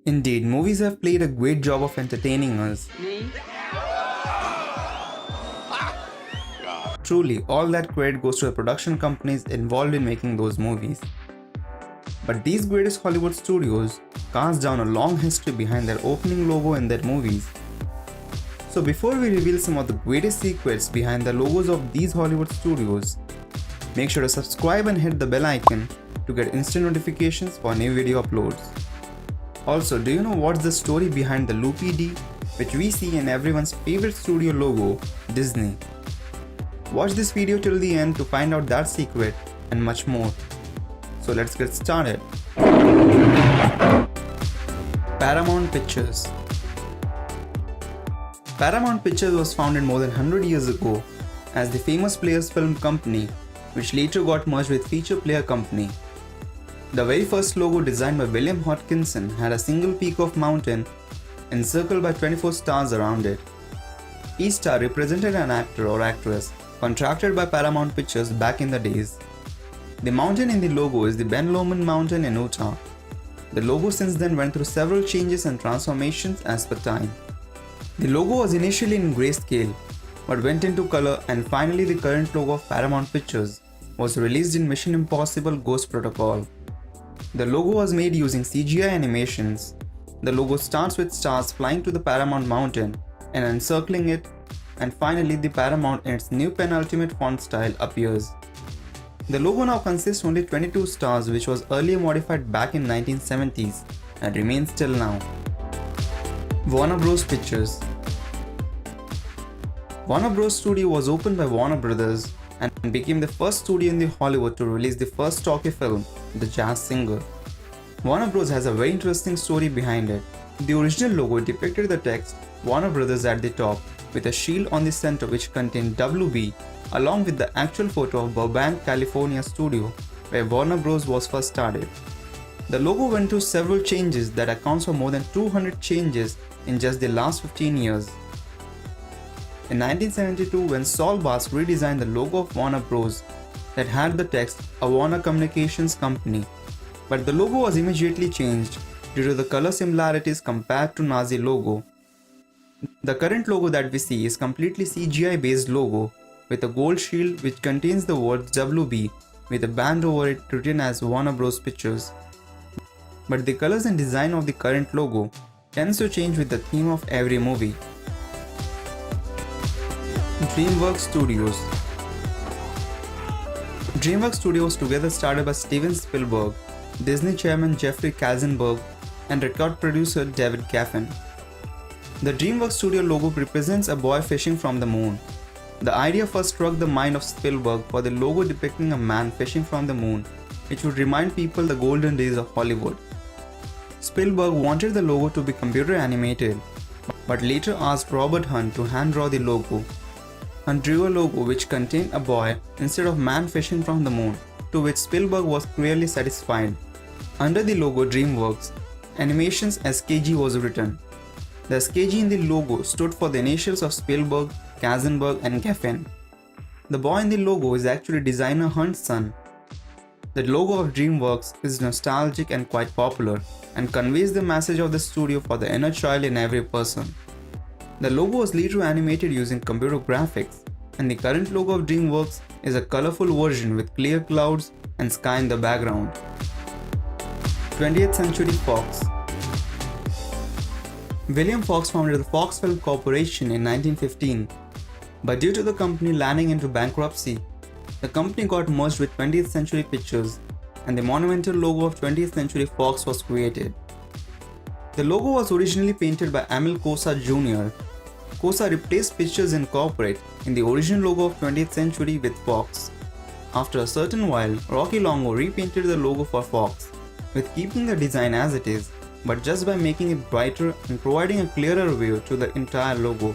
Indeed, movies have played a great job of entertaining us. Truly, all that credit goes to the production companies involved in making those movies. But these greatest Hollywood studios cast down a long history behind their opening logo in their movies. So before we reveal some of the greatest secrets behind the logos of these Hollywood studios, make sure to subscribe and hit the bell icon to get instant notifications for new video uploads. Also, do you know what's the story behind the Loopy D, which we see in everyone's favorite studio logo, Disney? Watch this video till the end to find out that secret and much more. So let's get started. Paramount Pictures. Paramount Pictures was founded more than 100 years ago as the Famous Players Film Company, which later got merged with Feature Player Company. The very first logo, designed by William Hodgkinson, had a single peak of mountain encircled by 24 stars around it. Each star represented an actor or actress contracted by Paramount Pictures back in the days. The mountain in the logo is the Ben Lomond Mountain in Utah. The logo since then went through several changes and transformations as per time. The logo was initially in grayscale, but went into color, and finally the current logo of Paramount Pictures was released in Mission Impossible Ghost Protocol. The logo was made using CGI animations. The logo starts with stars flying to the Paramount Mountain and encircling it, and finally the Paramount in its new penultimate font style appears. The logo now consists only 22 stars, which was earlier modified back in 1970s and remains till now. Warner Bros. Pictures. Warner Bros. Studio was opened by Warner Brothers and became the first studio in Hollywood to release the first talkie film, The Jazz Singer. Warner Bros. Has a very interesting story behind it. The original logo depicted the text Warner Brothers at the top, with a shield on the center which contained WB, along with the actual photo of Burbank, California studio where Warner Bros. Was first started. The logo went through several changes that accounts for more than 200 changes in just the last 15 years. In 1972, when Saul Bass redesigned the logo of Warner Bros. That had the text A Warner Communications Company, but the logo was immediately changed due to the color similarities compared to Nazi logo. The current logo that we see is completely CGI based logo with a gold shield which contains the words WB with a band over it written as Warner Bros. Pictures. But the colors and design of the current logo tends to change with the theme of every movie. DreamWorks Studios. DreamWorks Studios together started by Steven Spielberg, Disney chairman Jeffrey Katzenberg, and record producer David Geffen. The DreamWorks Studio logo represents a boy fishing from the moon. The idea first struck the mind of Spielberg for the logo depicting a man fishing from the moon, which would remind people the golden days of Hollywood. Spielberg wanted the logo to be computer animated, but later asked Robert Hunt to hand draw the logo. Hunt drew a logo which contained a boy instead of man fishing from the moon, to which Spielberg was clearly satisfied. Under the logo DreamWorks, Animations SKG was written. The SKG in the logo stood for the initials of Spielberg, Katzenberg, and Geffen. The boy in the logo is actually designer Hunt's son. The logo of DreamWorks is nostalgic and quite popular, and conveys the message of the studio for the inner child in every person. The logo was later animated using computer graphics, and the current logo of DreamWorks is a colorful version with clear clouds and sky in the background. 20th Century Fox. William Fox founded the Fox Film Corporation in 1915, but due to the company landing into bankruptcy, the company got merged with 20th Century Pictures, and the monumental logo of 20th Century Fox was created. The logo was originally painted by Emil Cosa Jr. Cosa replaced Pictures Incorporated in the original logo of 20th Century with Fox. After a certain while, Rocky Longo repainted the logo for Fox, with keeping the design as it is, but just by making it brighter and providing a clearer view to the entire logo.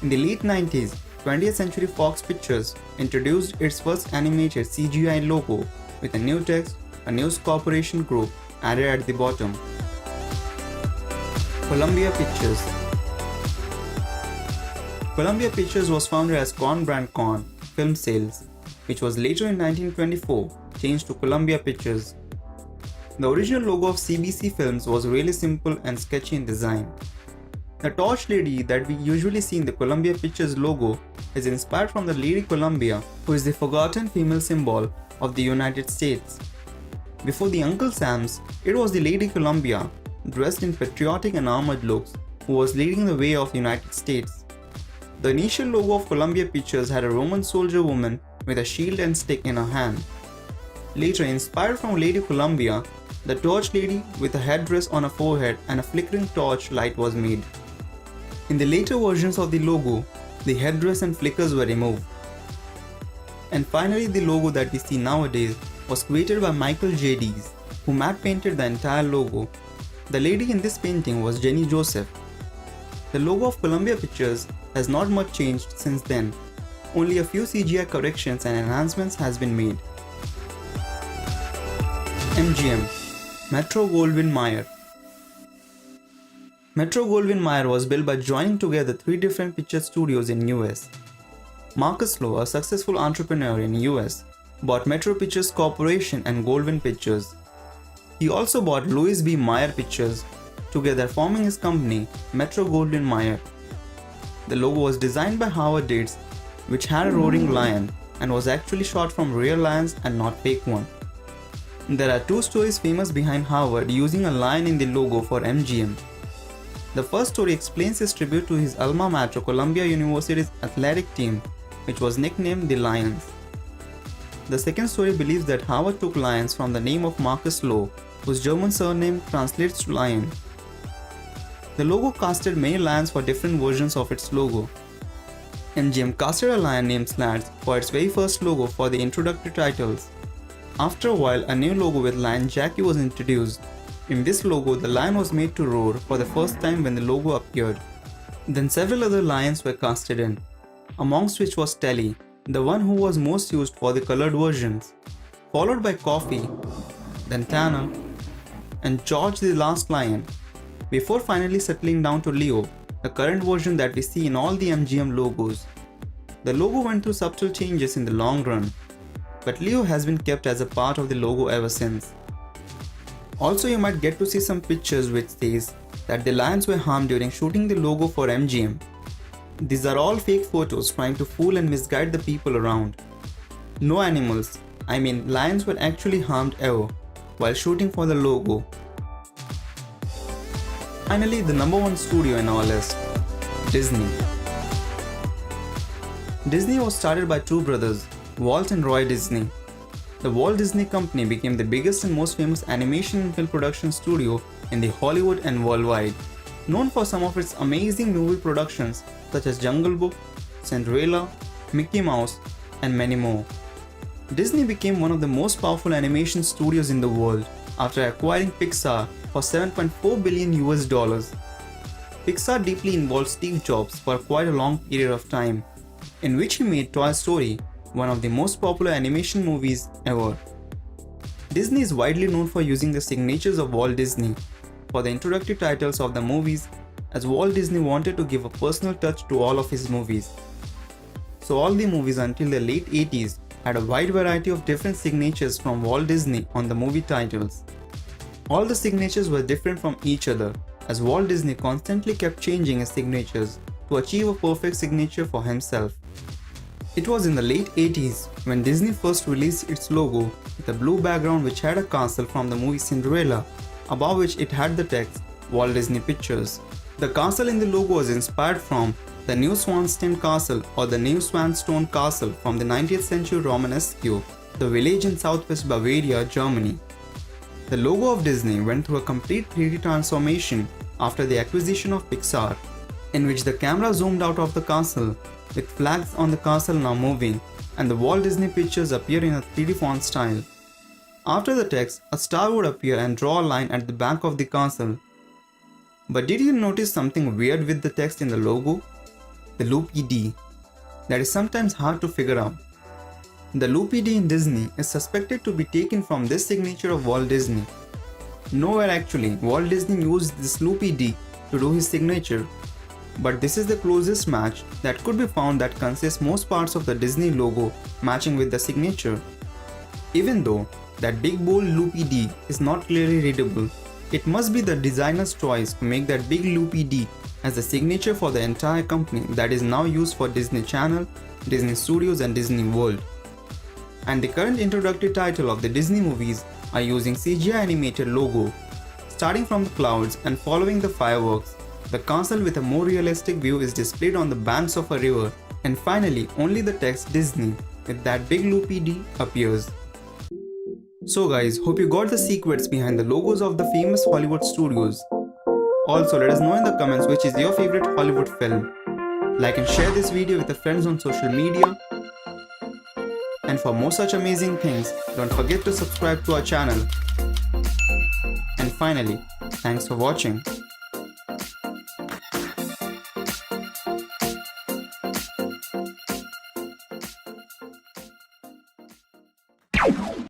In the late 90s, 20th Century Fox Pictures introduced its first animated CGI logo with a new text, a News Corporation Group added at the bottom. Columbia Pictures. Columbia Pictures was founded as Con Brand Con Film Sales, which was later in 1924 changed to Columbia Pictures. The original logo of CBC Films was really simple and sketchy in design. The torch lady that we usually see in the Columbia Pictures logo is inspired from the Lady Columbia, who is the forgotten female symbol of the United States. Before the Uncle Sam's, it was the Lady Columbia, dressed in patriotic and armored looks, who was leading the way of the United States. The initial logo of Columbia Pictures had a Roman soldier woman with a shield and stick in her hand. Later, inspired from Lady Columbia, the torch lady with a headdress on her forehead and a flickering torch light was made. In the later versions of the logo, the headdress and flickers were removed. And finally, the logo that we see nowadays was created by Michael J. Dees, who matte painted the entire logo. The lady in this painting was Jenny Joseph. The logo of Columbia Pictures has not much changed since then. Only a few CGI corrections and enhancements has been made. MGM, Metro-Goldwyn-Mayer. Metro-Goldwyn-Mayer was built by joining together 3 different picture studios in US. Marcus Lowe, a successful entrepreneur in US, bought Metro Pictures Corporation and Goldwyn Pictures. He also bought Louis B. Mayer Pictures, together forming his company Metro-Goldwyn-Mayer. The logo was designed by Howard Dietz, which had a roaring lion and was actually shot from real lions and not fake one. There are 2 stories famous behind Howard using a lion in the logo for MGM. The first story explains his tribute to his alma mater Columbia University's athletic team, which was nicknamed the Lions. The second story believes that Howard took lions from the name of Marcus Lowe, whose German surname translates to lion. The logo casted many lions for different versions of its logo. MGM casted a lion named Slats for its very first logo for the introductory titles. After a while, a new logo with lion Jackie was introduced. In this logo, the lion was made to roar for the first time when the logo appeared. Then several other lions were casted in, amongst which was Telly, the one who was most used for the colored versions, followed by Coffee, then Tanner, and George the Last Lion, before finally settling down to Leo, the current version that we see in all the MGM logos. The logo went through subtle changes in the long run, but Leo has been kept as a part of the logo ever since. Also, you might get to see some pictures which says that the lions were harmed during shooting the logo for MGM. These are all fake photos trying to fool and misguide the people around. No animals, I mean lions, were actually harmed ever while shooting for the logo. Finally, the number 1 studio in our list, Disney. Disney was started by 2 brothers, Walt and Roy Disney. The Walt Disney Company became the biggest and most famous animation and film production studio in the Hollywood and worldwide, known for some of its amazing movie productions such as Jungle Book, Cinderella, Mickey Mouse, and many more. Disney became one of the most powerful animation studios in the world after acquiring Pixar for $7.4 billion. Pixar deeply involved Steve Jobs for quite a long period of time, in which he made Toy Story one of the most popular animation movies ever. Disney is widely known for using the signatures of Walt Disney for the introductory titles of the movies, as Walt Disney wanted to give a personal touch to all of his movies. So all the movies until the late 80s had a wide variety of different signatures from Walt Disney on the movie titles. All the signatures were different from each other, as Walt Disney constantly kept changing his signatures to achieve a perfect signature for himself. It was in the late 80s when Disney first released its logo with a blue background which had a castle from the movie Cinderella, above which it had the text Walt Disney Pictures. The castle in the logo was inspired from the Neuschwanstein Castle or the Neuschwanstein Castle from the 19th century Romanesque, the village in southwest Bavaria, Germany. The logo of Disney went through a complete 3D transformation after the acquisition of Pixar, in which the camera zoomed out of the castle with flags on the castle now moving, and the Walt Disney Pictures appear in a 3D font style. After the text, a star would appear and draw a line at the back of the castle. But did you notice something weird with the text in the logo? The loopy D. That is sometimes hard to figure out. The loopy D in Disney is suspected to be taken from this signature of Walt Disney. Nowhere actually, Walt Disney used this loopy D to do his signature. But this is the closest match that could be found that consists most parts of the Disney logo matching with the signature. Even though that big bold loopy D is not clearly readable. It must be the designer's choice to make that big loopy D as the signature for the entire company that is now used for Disney Channel, Disney Studios and Disney World. And the current introductory title of the Disney movies are using CGI animated logo. Starting from the clouds and following the fireworks, the castle with a more realistic view is displayed on the banks of a river, and finally only the text Disney with that big loopy D appears. So guys, hope you got the secrets behind the logos of the famous Hollywood studios. Also let us know in the comments which is your favorite Hollywood film. Like and share this video with your friends on social media. And for more such amazing things, don't forget to subscribe to our channel. And finally, thanks for watching.